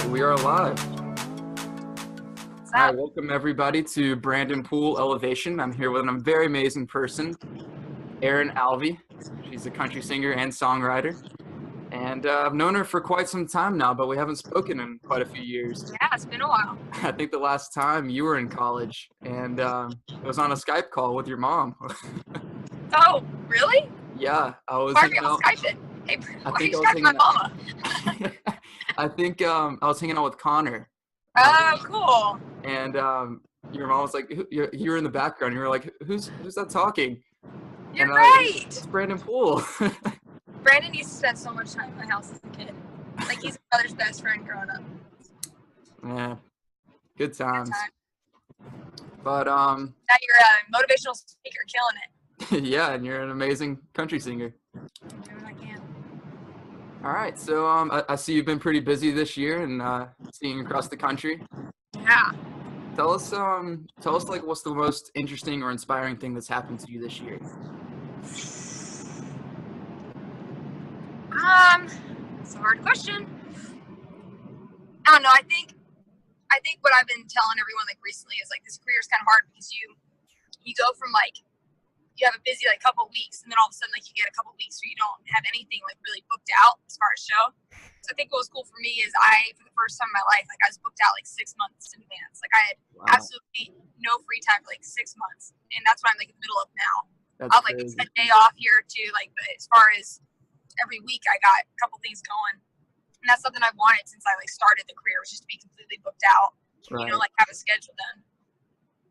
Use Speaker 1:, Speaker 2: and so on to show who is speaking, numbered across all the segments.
Speaker 1: right, we are live.
Speaker 2: What's
Speaker 1: All right,
Speaker 2: up?
Speaker 1: welcome everybody to Brandon Poole Elevation. I'm here with a very amazing person, Erin Alvey. She's a country singer and songwriter. And I've known her for quite some time now, but we haven't spoken in quite a few years.
Speaker 2: Yeah, it's been a while.
Speaker 1: I think the last time you were in college, and it was on a Skype call with your mom.
Speaker 2: Oh, really?
Speaker 1: Yeah, I was
Speaker 2: Margaret,
Speaker 1: hanging out.
Speaker 2: Skype it. Hey,
Speaker 1: I
Speaker 2: why are
Speaker 1: think
Speaker 2: you
Speaker 1: I was
Speaker 2: talking to my
Speaker 1: hanging
Speaker 2: mama?
Speaker 1: I think I was hanging out with Connor.
Speaker 2: Oh, cool.
Speaker 1: And your mom was like, you were in the background. You were like, who's that talking?
Speaker 2: You're
Speaker 1: And
Speaker 2: right.
Speaker 1: it's Brandon Poole.
Speaker 2: Brandon used to spend so much time in my house as a kid. Like, he's my brother's best friend growing up.
Speaker 1: Yeah, good
Speaker 2: Good
Speaker 1: times.
Speaker 2: time.
Speaker 1: But
Speaker 2: Now you're a motivational speaker, killing it.
Speaker 1: yeah, and you're an amazing country singer.
Speaker 2: I'm doing what I can.
Speaker 1: All right, so I see you've been pretty busy this year and seeing across the country.
Speaker 2: Yeah.
Speaker 1: Tell us like what's the most interesting or inspiring thing that's happened to you this year.
Speaker 2: It's a hard question. I don't know. I think what I've been telling everyone like recently is like this career is kind of hard because you go from like you have a busy like couple weeks and then all of a sudden like you get a couple weeks where you don't have anything like really booked out as far as show. So I think what was cool for me is for the first time in my life, like I was booked out like 6 months in advance. Like I had absolutely no free time for like 6 months, and that's what I'm like in the middle of now.
Speaker 1: That's
Speaker 2: I'll like
Speaker 1: crazy.
Speaker 2: a day off here or two, like, but as far as every week I got a couple things going. And that's something I've wanted since I like started the career, was just to be completely booked out,
Speaker 1: Right.
Speaker 2: you know, like have a schedule done.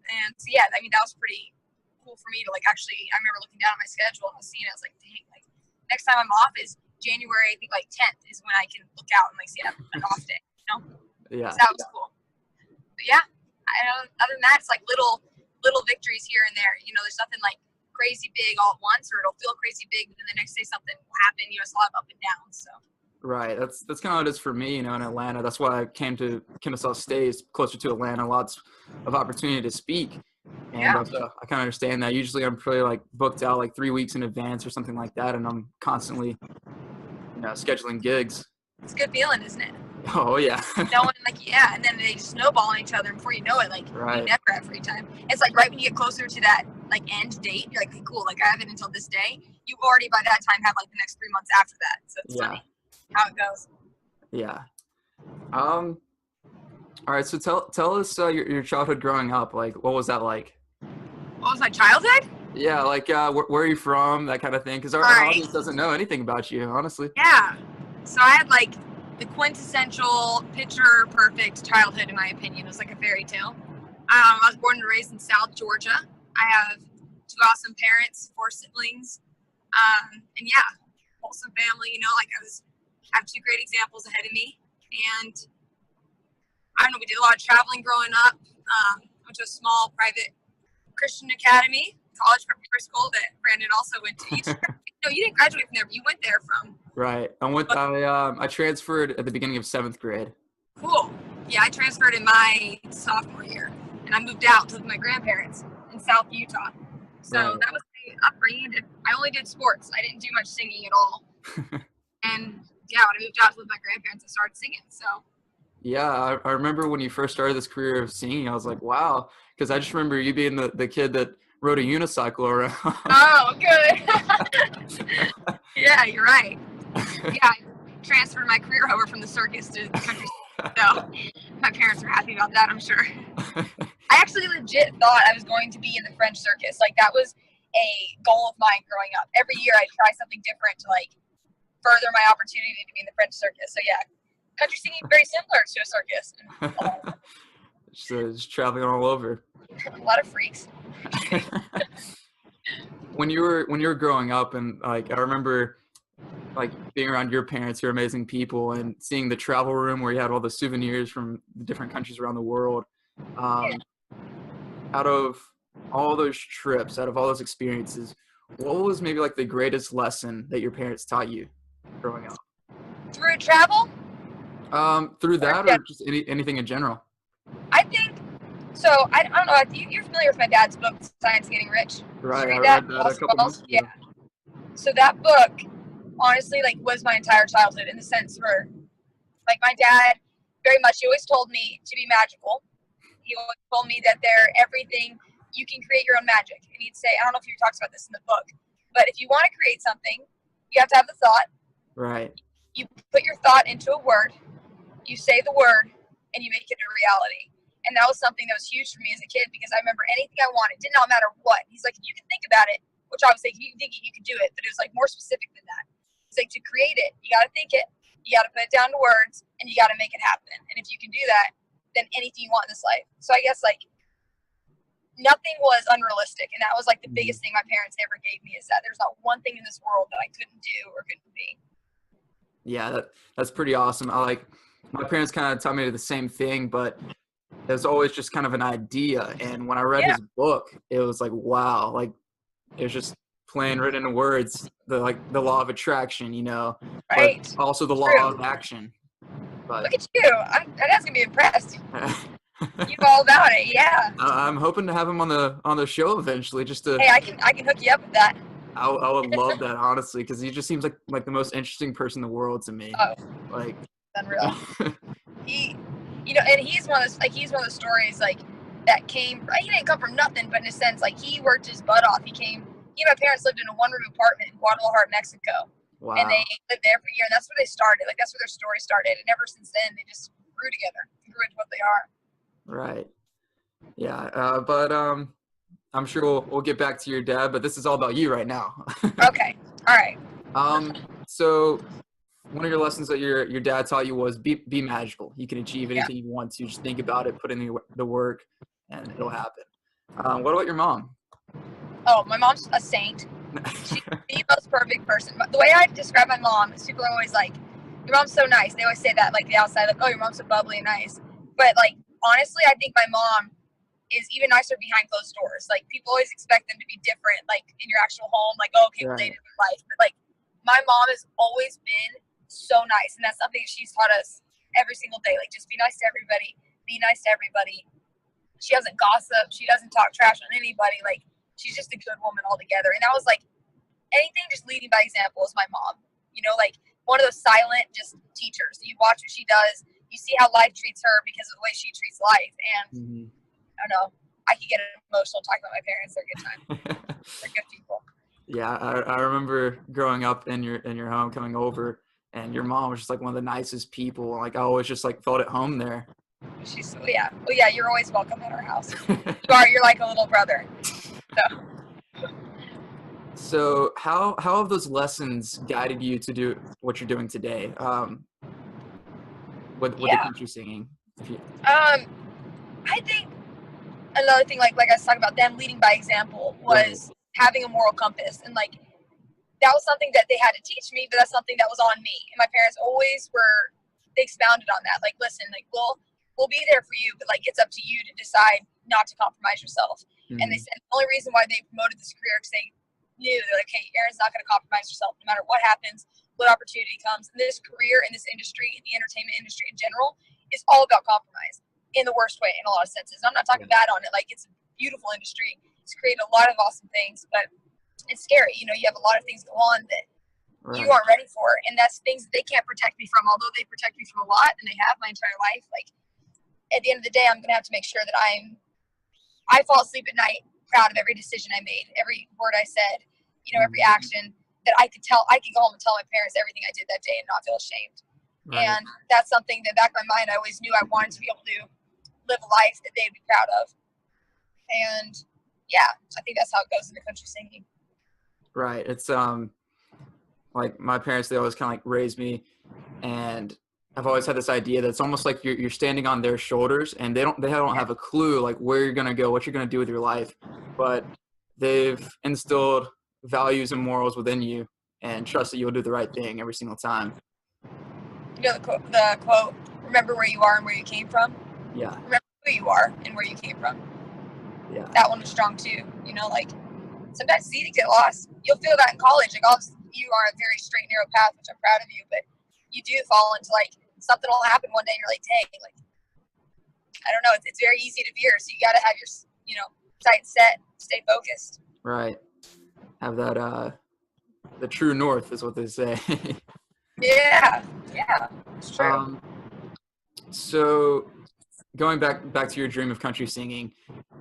Speaker 2: And so yeah, I mean that was pretty cool for me to like actually. I remember looking down at my schedule and I was seeing it. I was like, dang, like next time I'm off is January. I think like 10th is when I can look out and like see an off day. You know?
Speaker 1: Yeah.
Speaker 2: So that was cool. But yeah, other than that, it's like little victories here and there. You know, there's nothing like crazy big all at once, or it'll feel crazy big, but then the next day something will happen. You know, it's a lot of up and down. So.
Speaker 1: Right. That's kind of how it is for me, you know, in Atlanta. That's why I came to Kennesaw State, closer to Atlanta, lots of opportunity to speak. And
Speaker 2: Yeah.
Speaker 1: I kind of understand that. Usually I'm probably like booked out like 3 weeks in advance or something like that. And I'm constantly, you know, scheduling gigs.
Speaker 2: It's a good feeling, isn't it?
Speaker 1: Oh, yeah.
Speaker 2: No one like, yeah, and then they just snowball on each other, and before you know it, like
Speaker 1: Right.
Speaker 2: you never have free time. It's like right when you get closer to that like end date, you're like, okay, cool, like I have it until this day. You already by that time have like the next 3 months after that. So it's funny how it goes.
Speaker 1: Yeah. All right. So tell us your childhood growing up. Like, what was that like?
Speaker 2: What was my childhood?
Speaker 1: Yeah. Like, where are you from? That kind of thing. Because our
Speaker 2: Alright.
Speaker 1: audience doesn't know anything about you, honestly.
Speaker 2: Yeah. So I had like the quintessential picture perfect childhood, in my opinion. It was like a fairy tale. I was born and raised in South Georgia. I have 2 awesome parents, 4 siblings, and yeah, wholesome family. You know, like I have 2 great examples ahead of me, and I don't know. We did a lot of traveling growing up. Went to a small private Christian academy, college preparatory school that Brandon also went to. No, you didn't graduate from there, but you went there from.
Speaker 1: Right. I transferred at the beginning of 7th grade.
Speaker 2: Cool. Yeah, I transferred in my sophomore year, and I moved out to live with my grandparents in South Utah. So
Speaker 1: Right.
Speaker 2: that was my upbringing. I only did sports. I didn't do much singing at all. And yeah, when I moved out to live with my grandparents, I started singing. So.
Speaker 1: Yeah, I remember when you first started this career of singing, I was like, wow, because I just remember you being the kid that rode a unicycle around.
Speaker 2: Oh, good. Yeah, you're right. Yeah, I transferred my career over from the circus to the country. So my parents are happy about that, I'm sure. I actually legit thought I was going to be in the French circus. Like that was a goal of mine growing up. Every year I'd try something different to like further my opportunity to be in the French circus. So yeah, country singing is very similar to a circus.
Speaker 1: Just traveling all over.
Speaker 2: A lot of freaks.
Speaker 1: When you were growing up, and like I remember like being around your parents who are amazing people and seeing the travel room where you had all the souvenirs from different countries around the world. Out of all those trips, out of all those experiences, what was maybe like the greatest lesson that your parents taught you growing up?
Speaker 2: Through travel?
Speaker 1: Through that, or just anything in general?
Speaker 2: I think so. I don't know. You're familiar with my dad's book, Science of Getting Rich?
Speaker 1: Right.
Speaker 2: I
Speaker 1: read that a couple months ago.
Speaker 2: Yeah. So that book, honestly, like was my entire childhood in the sense where, like, my dad very much. He always told me to be magical. He always told me that they're everything. You can create your own magic. And he'd say, I don't know if he talks about this in the book, but if you want to create something, you have to have the thought.
Speaker 1: Right.
Speaker 2: You put your thought into a word, you say the word, and you make it a reality. And that was something that was huge for me as a kid, because I remember anything I wanted, did not matter what. He's like, if you can think about it, which I was thinking, you can think it, you can do it. But it was like more specific than that. It's like, to create it, you got to think it, you got to put it down to words, and you got to make it happen. And if you can do that, then anything you want in this life. So I guess like nothing was unrealistic. And that was like the biggest thing my parents ever gave me, is that there's not one thing in this world that I couldn't do or couldn't be.
Speaker 1: Yeah, that's pretty awesome. My parents kind of taught me the same thing, but it was always just kind of an idea. And when I read his book, it was like, wow, like it was just plain written in words, the law of attraction, you know,
Speaker 2: right?
Speaker 1: But also the law of action. But
Speaker 2: look at you, that's gonna be impressed. You all about it, yeah.
Speaker 1: I'm hoping to have him on the show eventually. Just to
Speaker 2: I can hook you up with that.
Speaker 1: I would love that, honestly, because he just seems like the most interesting person in the world to me.
Speaker 2: Oh,
Speaker 1: like
Speaker 2: unreal. And he's one of those stories like that came. He didn't come from nothing, but in a sense, like he worked his butt off. He and my parents lived in a one-room apartment in Guadalajara, Mexico.
Speaker 1: Wow.
Speaker 2: And they lived there for a year, and that's where they started. Like that's where their story started, and ever since then, they just grew together, and grew into what they are.
Speaker 1: Right. Yeah. But I'm sure we'll get back to your dad, but this is all about you right now.
Speaker 2: Okay. All right.
Speaker 1: So one of your lessons that your dad taught you was be magical. You can achieve anything you want to. Just think about it, put in the work, and it'll happen. What about your mom?
Speaker 2: Oh, my mom's a saint. She's the most perfect person. The way I describe my mom is people are always like, your mom's so nice. They always say that, like the outside, like, oh, your mom's so bubbly and nice. But like, honestly, I think my mom is even nicer behind closed doors. Like people always expect them to be different, like in your actual home, like, oh, okay, well, they did their life. But like my mom has always been so nice. And that's something she's taught us every single day. Like just be nice to everybody, be nice to everybody. She doesn't gossip. She doesn't talk trash on anybody. Like she's just a good woman altogether. And that was like anything just leading by example is my mom, you know, like one of those silent just teachers. You watch what she does, you see how life treats her because of the way she treats life. And I don't know, I could get emotional talking about my parents. They're a good time. They're good people.
Speaker 1: Yeah, I remember growing up in your home, coming over, and your mom was just like one of the nicest people. Like I always just like felt at home there.
Speaker 2: She's well, yeah. You're always welcome at our house. You're like a little brother.
Speaker 1: So how have those lessons guided you to do what you're doing today? With the country singing.
Speaker 2: I think another thing, like I was talking about them leading by example, was having a moral compass. And like that was something that they had to teach me, but that's something that was on me. And my parents always they expounded on that. Like, listen, like we'll be there for you, but like it's up to you to decide not to compromise yourself. And they said the only reason why they promoted this career because they knew they're like, hey, Erin's not going to compromise herself no matter what happens, what opportunity comes. And this career in this industry, in the entertainment industry in general, is all about compromise in the worst way in a lot of senses. And I'm not talking bad on it. Like it's a beautiful industry. It's created a lot of awesome things, but it's scary. You know, you have a lot of things go on that you aren't ready for. And that's things that they can't protect me from, although they protect me from a lot and they have my entire life. Like at the end of the day, I'm going to have to make sure that I fall asleep at night proud of every decision I made, every word I said, you know, every action that I could go home and tell my parents everything I did that day and not feel ashamed. And that's something that back in my mind, I always knew I wanted to be able to live a life that they'd be proud of. And yeah, I think that's how it goes in the country singing.
Speaker 1: Right. It's like my parents, they always kind of like raised me, and I've always had this idea that it's almost like you're standing on their shoulders, and they don't have a clue like where you're gonna go, what you're gonna do with your life, but they've instilled values and morals within you, and trust that you'll do the right thing every single time.
Speaker 2: You know the quote, remember where you are and where you came from?
Speaker 1: Yeah.
Speaker 2: Remember who you are and where you came from.
Speaker 1: Yeah.
Speaker 2: That one was strong too. You know, like sometimes it's easy to get lost. You'll feel that in college. Like you are a very straight, narrow path, which I'm proud of you, but you do fall into like something will happen one day and you're like, dang, like I don't know, it's very easy to veer. So you gotta have your, you know, sights set, stay focused.
Speaker 1: Right. Have that the true north is what they say.
Speaker 2: Yeah, it's true.
Speaker 1: So going back to your dream of country singing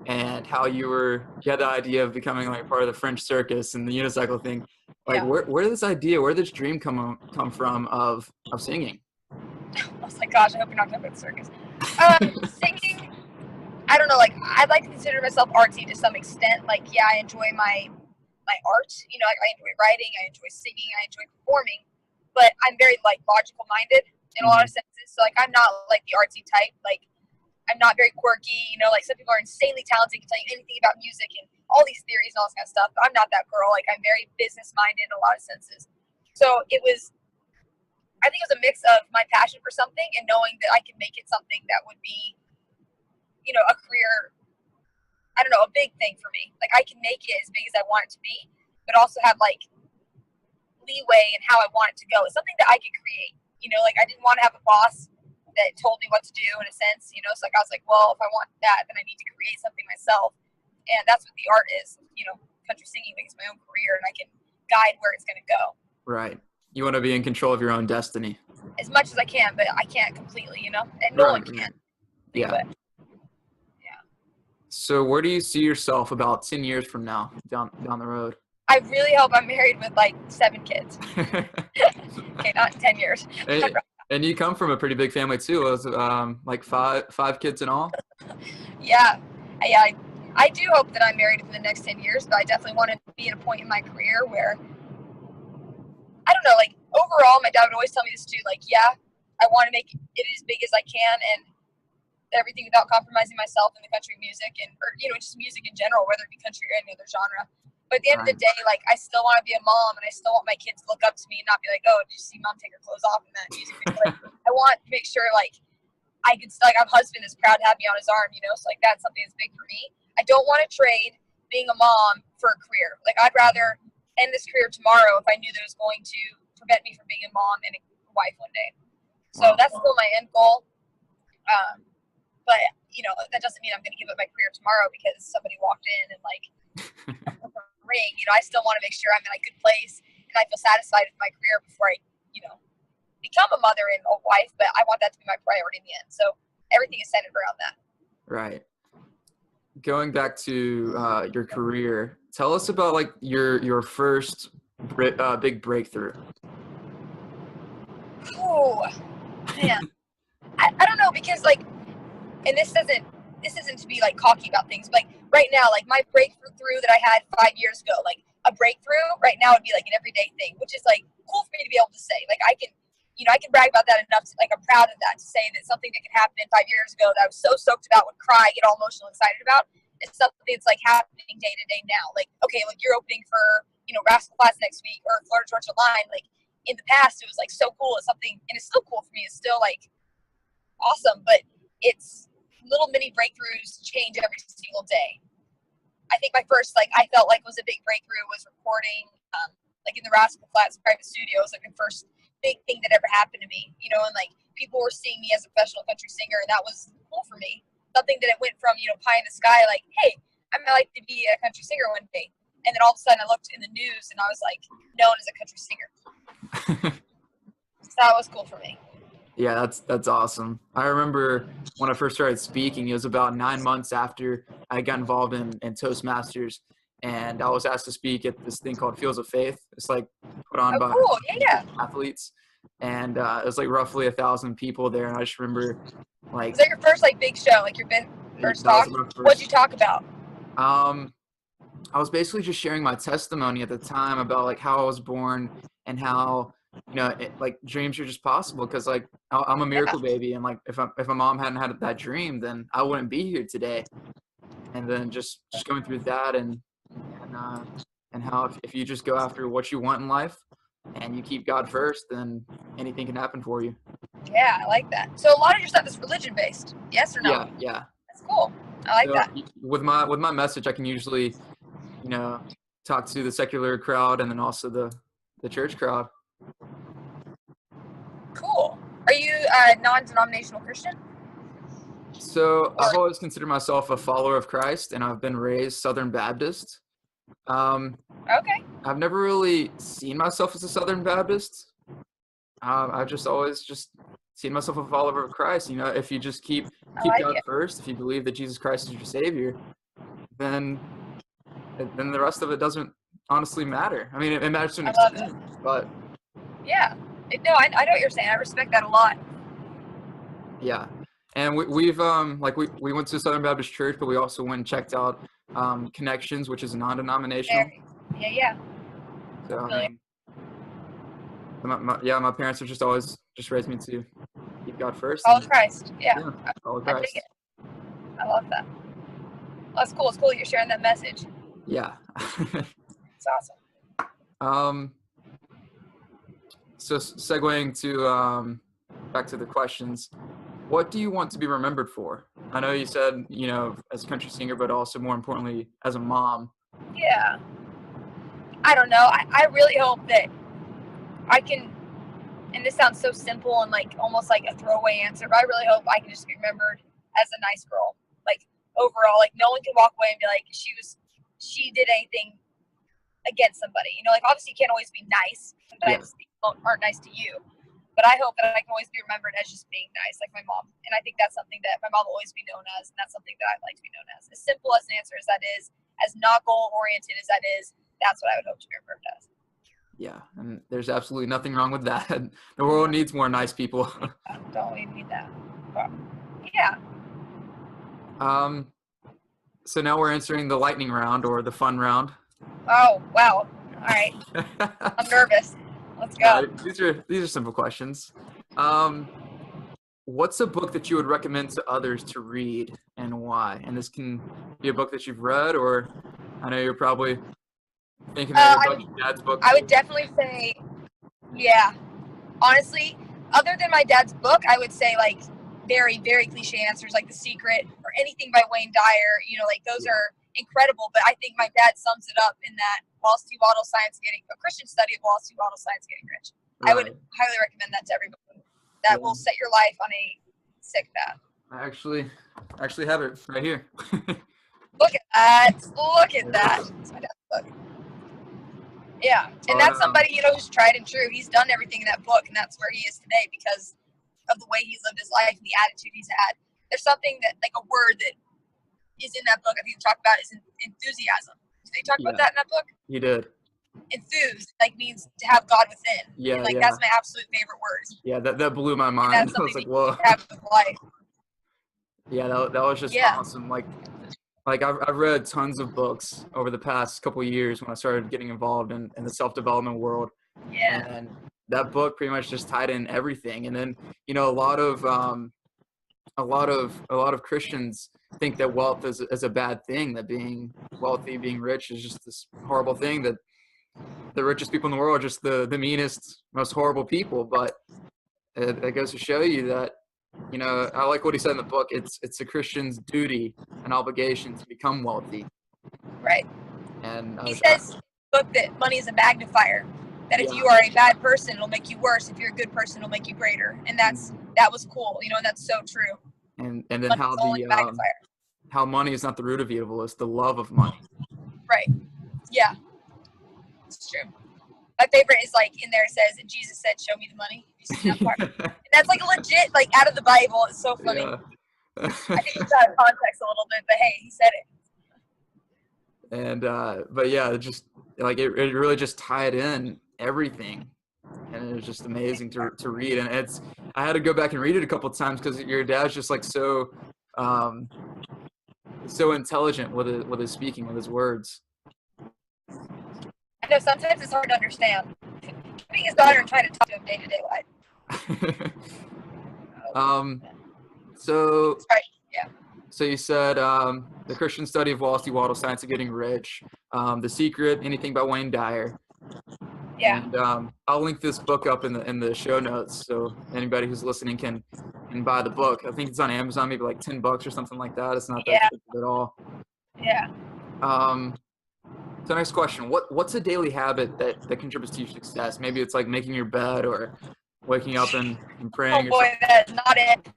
Speaker 1: and how you had the idea of becoming like part of the French circus and the unicycle thing. Like
Speaker 2: Yeah.
Speaker 1: where did this idea, where did this dream come from of singing?
Speaker 2: I was like, gosh, I hope you're not talking about the circus. Singing, I don't know, like, I'd like to consider myself artsy to some extent. Like, yeah, I enjoy my art. You know, I enjoy writing, I enjoy singing, I enjoy performing. But I'm very, like, logical minded in a lot of senses. So, like, I'm not, like, the artsy type. Like, I'm not very quirky. You know, like, some people are insanely talented, can tell you anything about music and all these theories and all this kind of stuff. But I'm not that girl. Like, I'm very business minded in a lot of senses. So, I think it was a mix of my passion for something and knowing that I could make it something that would be, you know, a career, I don't know, a big thing for me. Like, I can make it as big as I want it to be, but also have, like, leeway in how I want it to go. It's something that I could create. You know, like, I didn't want to have a boss that told me what to do in a sense, you know, so like, I was like, well, if I want that, then I need to create something myself. And that's what the art is, you know, country singing makes my own career and I can guide where it's going to go.
Speaker 1: Right. You want to be in control of your own destiny.
Speaker 2: As much as I can, but I can't completely, you know, and no one can.
Speaker 1: Right. Yeah.
Speaker 2: But, yeah.
Speaker 1: So where do you see yourself about 10 years from now down the road?
Speaker 2: I really hope I'm married with like 7 kids. Okay, not 10 years.
Speaker 1: And you come from a pretty big family too. It was like five kids in all.
Speaker 2: Yeah. I do hope that I'm married within the next 10 years, but I definitely want to be at a point in my career where, I don't know, like, overall, my dad would always tell me this too, like, yeah, I want to make it as big as I can and everything without compromising myself in the country music or, you know, just music in general, whether it be country or any other genre. But at the end of the day, like, I still want to be a mom and I still want my kids to look up to me and not be like, oh, did you see mom take her clothes off in that music video? Like, I want to make sure, like, I could still, like, my husband is proud to have me on his arm, you know, so, like, that's something that's big for me. I don't want to trade being a mom for a career. Like, I'd rather end this career tomorrow if I knew that it was going to prevent me from being a mom and a wife one day. So that's still my end goal. But, you know, that doesn't mean I'm going to give up my career tomorrow because somebody walked in and, like, ring. You know, I still want to make sure I'm in a good place and I feel satisfied with my career before I, you know, become a mother and a wife, but I want that to be my priority in the end. So everything is centered around that. Right.
Speaker 1: Going back to your career, tell us about like your first big breakthrough.
Speaker 2: Oh, man. I don't know, because like, and this isn't to be like cocky about things, but like right now, like my breakthrough that I had 5 years ago, like a breakthrough right now would be like an everyday thing, which is like cool for me to be able to say. Like I can brag about that enough to, like, I'm proud of that, to say that something that could happen 5 years ago that I was so stoked about, would cry, get all emotional, excited about, it's something that's like happening day to day now. Like, okay, like you're opening for, you know, Rascal Flatts next week or Florida Georgia Line. Like in the past, it was like so cool. It's something, and it's still cool for me. It's still like awesome, but it's little mini breakthroughs change every single day. I think my first, like, I felt like was a big breakthrough was recording, like in the Rascal Flatts private studio. It was like my first big thing that ever happened to me, you know, and like people were seeing me as a professional country singer, and that was cool for me. Something that it went from, you know, pie in the sky, like, hey, I might like to be a country singer one day. And then all of a sudden I looked in the news and I was like known as a country singer. So that was cool for me.
Speaker 1: Yeah, that's awesome. I remember when I first started speaking, it was about 9 months after I got involved in Toastmasters, and I was asked to speak at this thing called Fields of Faith. It's like put on by
Speaker 2: cool. Yeah.
Speaker 1: athletes, and it was like roughly 1,000 people there. And I just remember, like,
Speaker 2: was that your first like big show, like your first talk? What'd you talk about?
Speaker 1: I was basically just sharing my testimony at the time about like how I was born and how, you know, like dreams are just possible, because like I'm a miracle baby, and like if a mom hadn't had that dream, then I wouldn't be here today. And then just going through that and how if you just go after what you want in life and you keep God first, then anything can happen for you.
Speaker 2: Yeah, I like that. So a lot of your stuff is religion based, yes or no?
Speaker 1: Yeah.
Speaker 2: That's cool. I like that.
Speaker 1: With my message, I can usually, you know, talk to the secular crowd and then also the church crowd.
Speaker 2: Cool. Are you non-denominational Christian?
Speaker 1: So I've always considered myself a follower of Christ, and I've been raised Southern Baptist.
Speaker 2: Okay.
Speaker 1: I've never really seen myself as a Southern Baptist. I've just always just seeing myself a follower of Christ. If you just keep
Speaker 2: like
Speaker 1: God
Speaker 2: it.
Speaker 1: first, if you believe that Jesus Christ is your Savior, then the rest of it doesn't honestly matter. I mean, it matters to an extent, but
Speaker 2: yeah, no, I know what you're saying. I respect that a lot.
Speaker 1: yeah. And we've we went to Southern Baptist Church, but we also went and checked out Connections, which is non-denominational.
Speaker 2: Yeah.
Speaker 1: So I mean, my parents have just always raised me to keep God first.
Speaker 2: Follow Christ. Yeah.
Speaker 1: Follow
Speaker 2: I dig
Speaker 1: Christ.
Speaker 2: it. I love that. Well, that's cool. It's cool you're sharing that message.
Speaker 1: Yeah.
Speaker 2: It's awesome.
Speaker 1: So segueing to back to the questions, what do you want to be remembered for? I know you said, as a country singer, but also more importantly, as a mom.
Speaker 2: Yeah. I don't know. I really hope that I can, and this sounds so simple and like almost like a throwaway answer, but I really hope I can just be remembered as a nice girl. Like overall, like no one can walk away and be like, she did anything against somebody. Like obviously you can't always be nice. Sometimes people aren't nice to you. But I hope that I can always be remembered as just being nice, like my mom. And I think that's something that my mom will always be known as, and that's something that I'd like to be known as. As simple as an answer as that is, as not goal-oriented as that is, that's what I would hope to be remembered as. Yeah,
Speaker 1: and there's absolutely nothing wrong with that. The world needs more nice people.
Speaker 2: Don't we need that? But, yeah.
Speaker 1: So now we're entering the lightning round, or the fun round.
Speaker 2: Oh, wow. All right. I'm nervous. Let's go.
Speaker 1: These are simple questions. What's a book that you would recommend to others to read and why? And this can be a book that you've read, or I know you're probably thinking about your dad's book.
Speaker 2: I would definitely say, yeah. Honestly, other than my dad's book, I would say like very, very cliche answers like The Secret or anything by Wayne Dyer. Like those are incredible. But I think my dad sums it up in that a Christian study of Wallace T. Wattle's Science Getting Rich. Right. I would highly recommend that to everybody. That will set your life on a sick path.
Speaker 1: I actually have it right here.
Speaker 2: Look at that. Look at that. It's my dad's book. Yeah. And that's somebody, who's tried and true. He's done everything in that book, and that's where he is today because of the way he's lived his life and the attitude he's had. There's something that, like a word that is in that book I think he talked about is enthusiasm. Did they talk about that in that book?
Speaker 1: He did.
Speaker 2: Enthused, means to have God within.
Speaker 1: Yeah,
Speaker 2: and, that's my absolute favorite word.
Speaker 1: Yeah, that blew my mind. I was like, whoa.
Speaker 2: Have with life.
Speaker 1: Yeah, that was just awesome. Like I've read tons of books over the past couple of years when I started getting involved in the self-development world.
Speaker 2: Yeah.
Speaker 1: And that book pretty much just tied in everything. And then, a lot of Christians think that wealth is a bad thing, that being wealthy, being rich is just this horrible thing, that the richest people in the world are just the meanest, most horrible people. But it goes to show you that, I like what he said in the book. It's a Christian's duty and obligation to become wealthy.
Speaker 2: Right.
Speaker 1: And
Speaker 2: he says in the book that money is a magnifier. That if you are a bad person, it'll make you worse. If you're a good person, it'll make you greater. And that was cool, and that's so true.
Speaker 1: And then how money is not the root of evil, it's the love of money.
Speaker 2: Right. Yeah. It's true. My favorite is in there it says, and Jesus said, "Show me the money." You see that part? And that's legit, out of the Bible. It's so funny.
Speaker 1: Yeah.
Speaker 2: I think it's out of context a little bit, but hey, he said it.
Speaker 1: And but yeah, it just it really just tied in everything, and it was just amazing to read. And I had to go back and read it a couple of times because your dad's just so intelligent with his speaking, with his words.
Speaker 2: I know sometimes it's hard to understand. Being his daughter and trying to talk to him day-to-day life.
Speaker 1: So
Speaker 2: right. Yeah.
Speaker 1: So you said The Christian Study of Wallace T. Wattle's Science of Getting Rich, The Secret, anything by Wayne Dyer.
Speaker 2: Yeah.
Speaker 1: And I'll link this book up in the show notes so anybody who's listening can buy the book. I think it's on Amazon, maybe $10 or something like that. It's not that expensive at all.
Speaker 2: Yeah.
Speaker 1: So next question, what's a daily habit that contributes to your success? Maybe it's making your bed or waking up and praying.
Speaker 2: Oh boy, that's not it.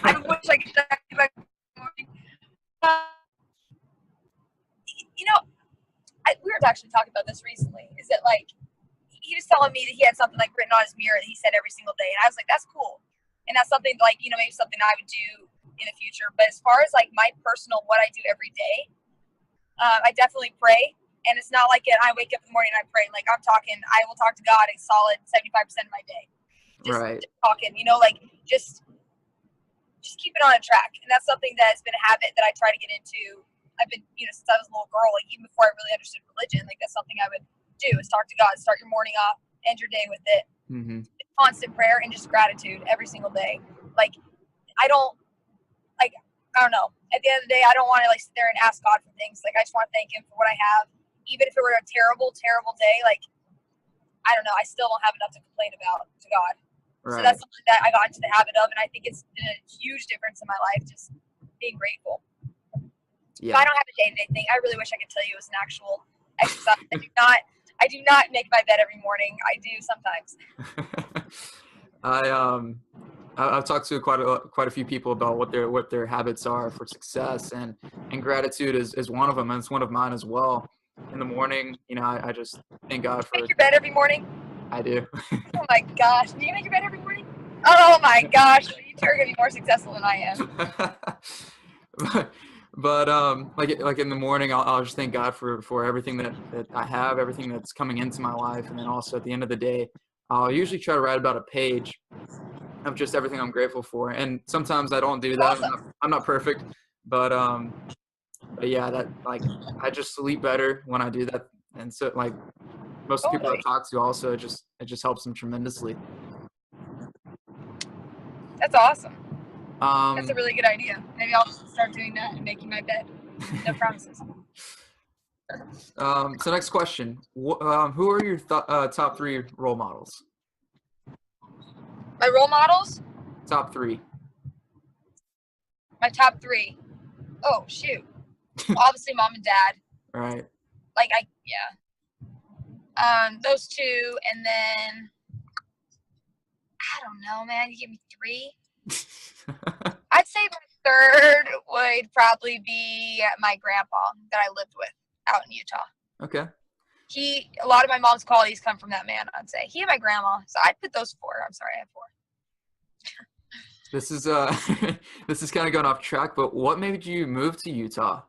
Speaker 2: I wish I could talk about morning. We were actually talking about this recently. Is that he was telling me that he had something written on his mirror that he said every single day, and I was like, that's cool. And that's something like, maybe something I would do in the future. But as far as like my personal, what I do every day, I definitely pray. And it's not like I wake up in the morning and I pray. Like I will talk to God a solid 75% of my day. Just talking, like just keep it on a track. And that's something that has been a habit that I try to get into. I've been, since I was a little girl, like even before I really understood religion, like that's something I would do is talk to God, start your morning off, end your day with it.
Speaker 1: Mm-hmm.
Speaker 2: Constant prayer and just gratitude every single day. Like I don't know. At the end of the day, I don't want to like sit there and ask God for things. Like I just want to thank him for what I have. Even if it were a terrible, terrible day, like I don't know, I still don't have enough to complain about to God. Right. So that's something that I got into the habit of, and I think it's been a huge difference in my life, just being grateful. Yeah. But I don't have a day-to-day thing. I really wish I could tell you it was an actual exercise. I do not make my bed every morning. I do sometimes.
Speaker 1: I've talked to quite a few people about what their habits are for success, and gratitude is one of them, and it's one of mine as well. In the morning, I just thank God for.
Speaker 2: Make your bed every morning?
Speaker 1: I do.
Speaker 2: Oh my gosh! Do you make your bed every morning? Oh my gosh! You two are gonna be more successful than I
Speaker 1: am. But like in the morning, I'll just thank God for everything that I have, everything that's coming into my life, and then also at the end of the day, I'll usually try to write about a page of just everything I'm grateful for. And sometimes I don't do that.
Speaker 2: Awesome.
Speaker 1: I'm not perfect, but yeah, that like I just sleep better when I do that, and so like most of the people I talk to also, it just helps them tremendously.
Speaker 2: That's awesome. That's a really good idea. Maybe I'll start doing that and making my bed. No promises.
Speaker 1: So next question. Who are your top 3 role models?
Speaker 2: My role models?
Speaker 1: Top 3.
Speaker 2: My top 3. Oh, shoot. Obviously, mom and dad.
Speaker 1: Right.
Speaker 2: Like, those 2, and then, I don't know, man. You give me 3? I'd say my 3rd would probably be my grandpa that I lived with out in Utah.
Speaker 1: Okay.
Speaker 2: A lot of my mom's qualities come from that man, I'd say. He and my grandma. So I'd put those 4. I'm sorry, I have 4.
Speaker 1: This is this is kind of going off track, but what made you move to Utah?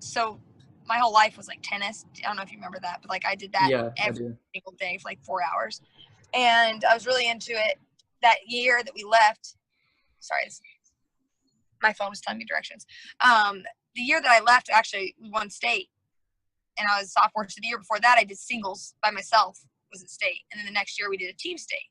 Speaker 2: So my whole life was like tennis. I don't know if you remember that, but like I did that every single day for like 4 hours. And I was really into it. That year that we left, sorry, my phone was telling me directions. The year that I left, actually, we won state. And I was sophomore. So the year before that, I did singles by myself, was at state. And then the next year, we did a team state.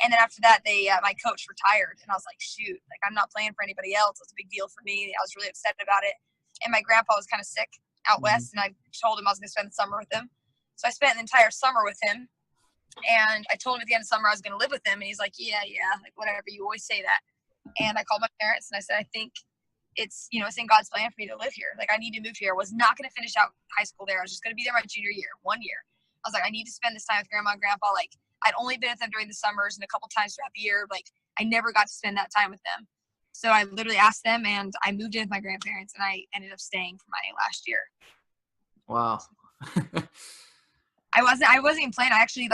Speaker 2: And then after that, my coach retired. And I was like, shoot, like I'm not playing for anybody else. It was a big deal for me. I was really upset about it. And my grandpa was kind of sick out west. And I told him I was going to spend the summer with him. So I spent the entire summer with him. And I told him at the end of summer I was going to live with him. And he's like, yeah, like whatever. You always say that. And I called my parents and I said, I think it's in God's plan for me to live here. Like I need to move here. I was not going to finish out high school there. I was just going to be there my junior year, 1 year. I was like, I need to spend this time with grandma and grandpa. Like I'd only been with them during the summers and a couple times throughout the year. Like I never got to spend that time with them. So I literally asked them and I moved in with my grandparents and I ended up staying for my last year.
Speaker 1: Wow.
Speaker 2: I wasn't even planning. I actually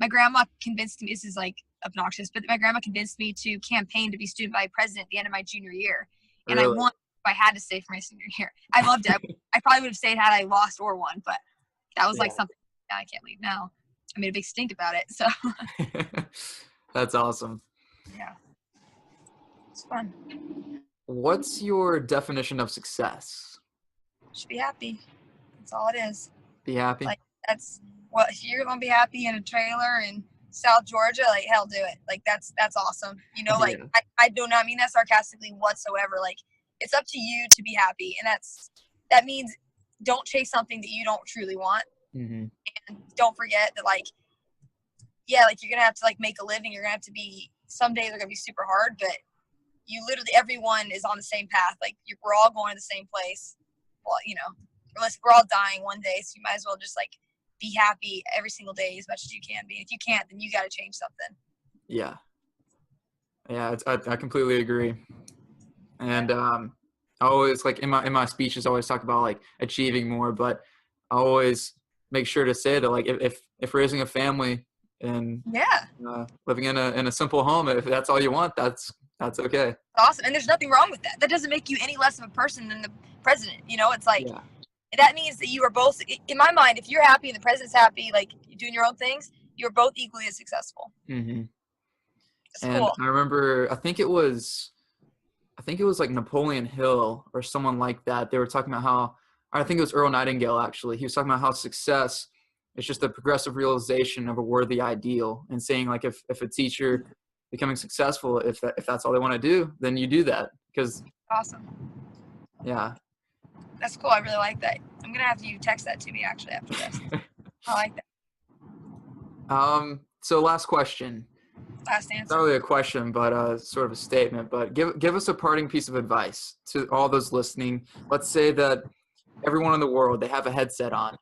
Speaker 2: my grandma convinced me, this is like obnoxious, but my grandma convinced me to campaign to be student body president at the end of my junior year. And really? I won if I had to stay for my senior year. I loved it. I probably would have stayed had I lost or won, but that was like something I can't leave now. I made a big stink about it. So
Speaker 1: that's awesome.
Speaker 2: Yeah. It's fun.
Speaker 1: What's your definition of success?
Speaker 2: Should be happy. That's all it is.
Speaker 1: Be happy?
Speaker 2: Like that's what if you're gonna be happy in a trailer in South Georgia, like hell do it. Like that's awesome. Like I do not mean that sarcastically whatsoever. Like it's up to you to be happy. And that means don't chase something that you don't truly want.
Speaker 1: Mm-hmm.
Speaker 2: And don't forget that you're gonna have to make a living. You're gonna have to be, some days are gonna be super hard, but you literally, everyone is on the same path. Like we're all going to the same place. Well, unless we're all dying one day, so you might as well just be happy every single day as much as you can be. If you can't, then you got to change something.
Speaker 1: Yeah, I completely agree. And I always in my speeches, I always talk about achieving more, but I always make sure to say that if raising a family and
Speaker 2: Yeah.
Speaker 1: living in a simple home. If that's all you want, that's okay.
Speaker 2: Awesome. And there's nothing wrong with that. That doesn't make you any less of a person than the president. You know, it's like,
Speaker 1: Yeah.
Speaker 2: that means that you are both, in my mind, if you're happy and the president's happy, like you're doing your own things, you're both equally as successful.
Speaker 1: Mm-hmm.
Speaker 2: It's
Speaker 1: And
Speaker 2: cool.
Speaker 1: I remember, I think it was like Napoleon Hill or someone like that. They were talking about how, I think it was Earl Nightingale actually. He was talking about how success is just the progressive realization of a worthy ideal, and saying like if a teacher becoming successful, if that's all they want to do, then you do that. Because
Speaker 2: Awesome.
Speaker 1: yeah.
Speaker 2: That's cool. I really like that. I'm gonna have you text that to me actually after this. I like that.
Speaker 1: So last question.
Speaker 2: Last
Speaker 1: It's
Speaker 2: answer.
Speaker 1: not really a question, but sort of a statement. But give us a parting piece of advice to all those listening. Let's say that everyone in the world, they have a headset on,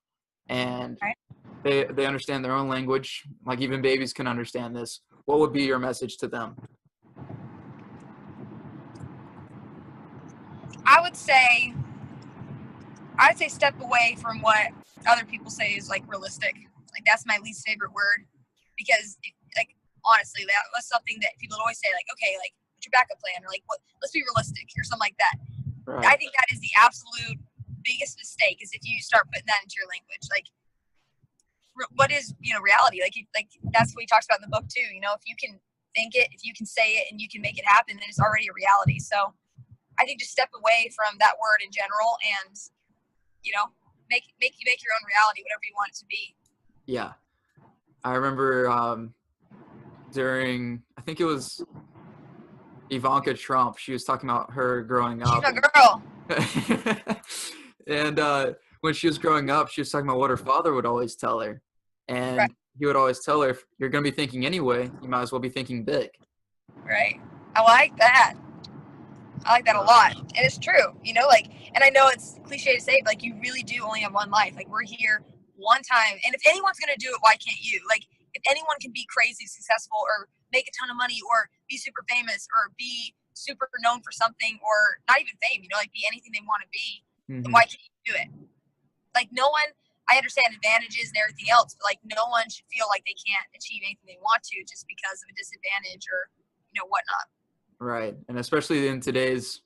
Speaker 1: and
Speaker 2: Right.
Speaker 1: they understand their own language. Like even babies can understand this. What would be your message to them?
Speaker 2: I'd say step away from what other people say is like realistic. Like that's my least favorite word, because like honestly, that was something that people would always say, like, okay, like what's your backup plan, or like what, let's be realistic or something like that.
Speaker 1: Right.
Speaker 2: I think that is the absolute biggest mistake, is if you start putting that into your language. Like what is, reality? Like that's what he talks about in the book too. If you can think it, if you can say it, and you can make it happen, then it's already a reality. So I think just step away from that word in general, and make your own reality, whatever you want it to be.
Speaker 1: Yeah, I remember during, I think it was Ivanka Trump. She was talking about her growing up.
Speaker 2: She's my girl.
Speaker 1: And when she was growing up, she was talking about what her father would always tell her, and
Speaker 2: Right.
Speaker 1: he would always tell her, if you're going to be thinking anyway, you might as well be thinking big.
Speaker 2: Right. I like that. I like that a lot. And it's true, and I know it's cliche to say, but like you really do only have one life. Like we're here one time. And if anyone's going to do it, why can't you? Like if anyone can be crazy successful or make a ton of money or be super famous or be super known for something, or not even fame, like be anything they want to be, then why can't you do it? Like no one, I understand advantages and everything else, but like no one should feel like they can't achieve anything they want to just because of a disadvantage or, whatnot.
Speaker 1: Right. And especially in today's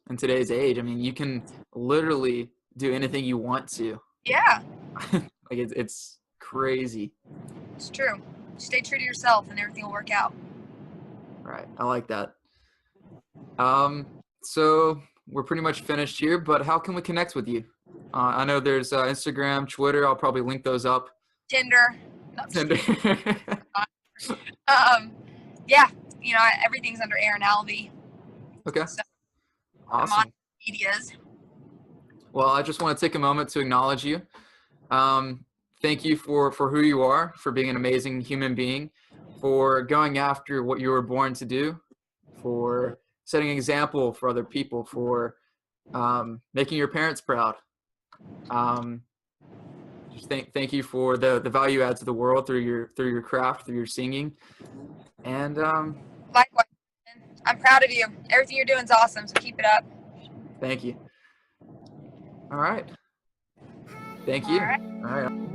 Speaker 1: age, I mean, you can literally do anything you want to.
Speaker 2: Yeah.
Speaker 1: Like it's crazy.
Speaker 2: It's true. Stay true to yourself and everything will work out.
Speaker 1: Right. I like that. So we're pretty much finished here, but how can we connect with you? I know there's Instagram, Twitter. I'll probably link those up.
Speaker 2: Tinder.
Speaker 1: Tinder.
Speaker 2: Yeah. Everything's under Erin Alvey.
Speaker 1: Okay.
Speaker 2: So
Speaker 1: Awesome.
Speaker 2: I'm on medias.
Speaker 1: Well, I just want to take a moment to acknowledge you. Thank you for who you are, for being an amazing human being, for going after what you were born to do, for setting an example for other people, for making your parents proud. Just thank you for the value add to the world through your craft, through your singing. And
Speaker 2: likewise, I'm proud of you. Everything you're doing is awesome, so keep it up.
Speaker 1: Thank you. All right. Thank you. All right.